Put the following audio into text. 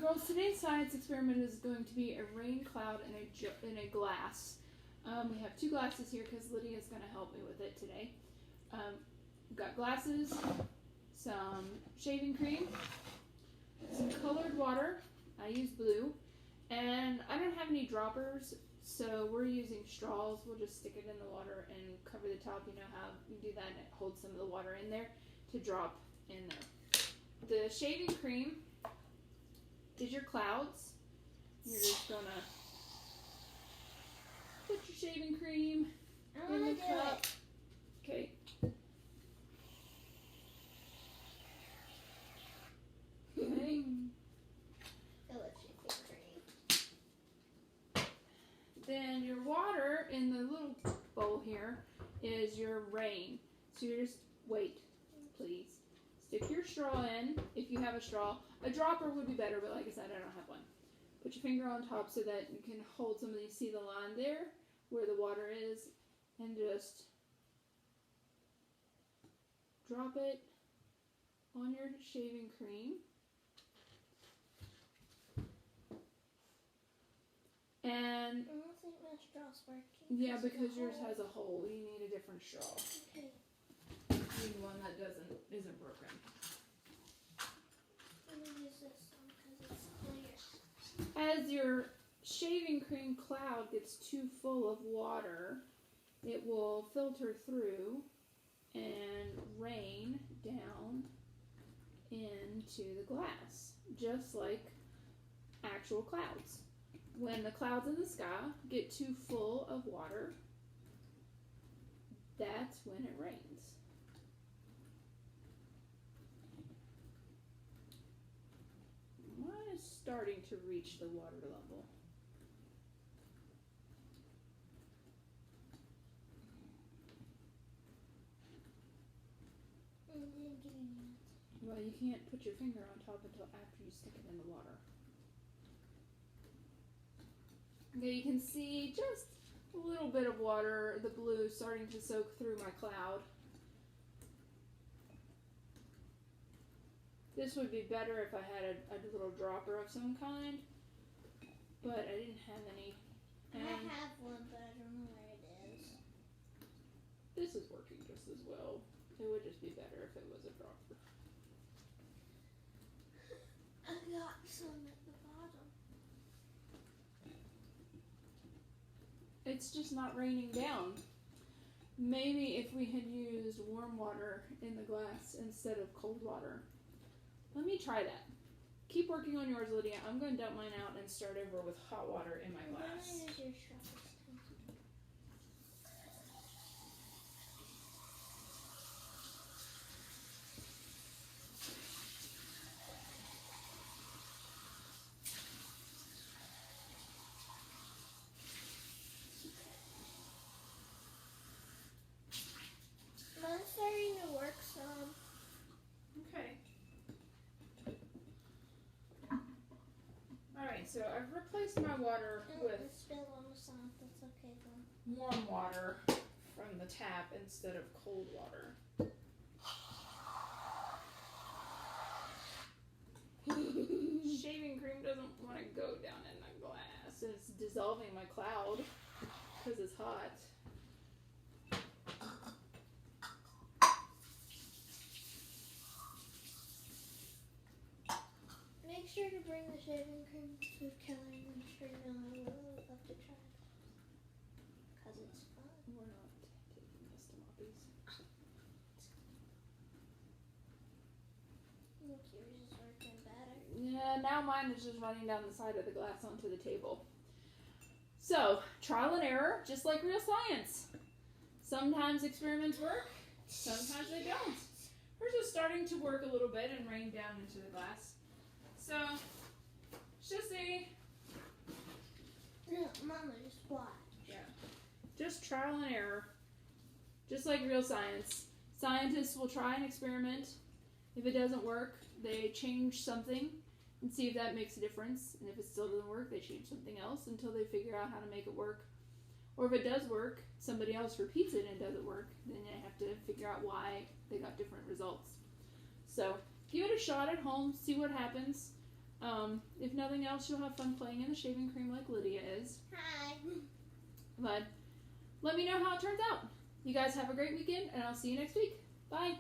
girls, today's science experiment is going to be a rain cloud in a glass. We have 2 glasses here because Lydia is going to help me with it today. We've got glasses, some shaving cream, some colored water. I use blue, and I don't have any droppers, so we're using straws. We'll just stick it in the water and cover the top. You know how you do that, and it holds some of the water in there to drop in there. The shaving cream is your clouds. You're just gonna put your shaving cream in the cup. Okay. Okay. Then your water in the little bowl here is your rain. So you just wait, please. Stick your straw in if you have a straw. A dropper would be better, but like I said, I don't have one. Put your finger on top so that you can hold some of these. See the line there where the water is, and just drop it on your shaving cream. And I don't think my straw's working. Yeah, because yours has a hole. You need a different straw. Okay. You need one that isn't broken. I'm gonna use this one because it's clear. As your shaving cream cloud gets too full of water, it will filter through and rain down into the glass, just like actual clouds. When the clouds in the sky get too full of water, that's when it rains. Mine is starting to reach the water level. Well, you can't put your finger on top until after you stick it in the water. Okay, you can see just a little bit of water, the blue, starting to soak through my cloud. This would be better if I had a little dropper of some kind, but I didn't have any. I have one, but I don't know where it is. This is working just as well. It would just be better if it was a dropper. I got some at the bottom. It's just not raining down. Maybe if we had used warm water in the glass instead of cold water. Let me try that. Keep working on yours, Lydia. I'm going to dump mine out and start over with hot water in my glass. I'm going to use your straw this time. Mine's starting to work some. Okay. Alright, so I've replaced my water with It's spilled on the side. That's okay though. warm water from the tap instead of cold water. Shaving cream doesn't want to go down in the glass. It's dissolving my cloud because it's hot. Make sure to bring the shaving cream to Kelly. I'm sure I would love to try it. Because it's fun. We're not taking this to Moppies. Look, yours is working better. Yeah, now mine is just running down the side of the glass onto the table. So, trial and error, just like real science. Sometimes experiments work, sometimes they don't. Hers is starting to work a little bit and rain down into the glass. So, just Mama, just watch. Yeah. Just trial and error. Just like real science. Scientists will try an experiment. If it doesn't work, they change something and see if that makes a difference. And if it still doesn't work, they change something else until they figure out how to make it work. Or if it does work, somebody else repeats it and it doesn't work, then they have to figure out why they got different results. So, give it a shot at home, see what happens. If nothing else, you'll have fun playing in the shaving cream like Lydia is. Hi. But let me know how it turns out. You guys have a great weekend, and I'll see you next week. Bye.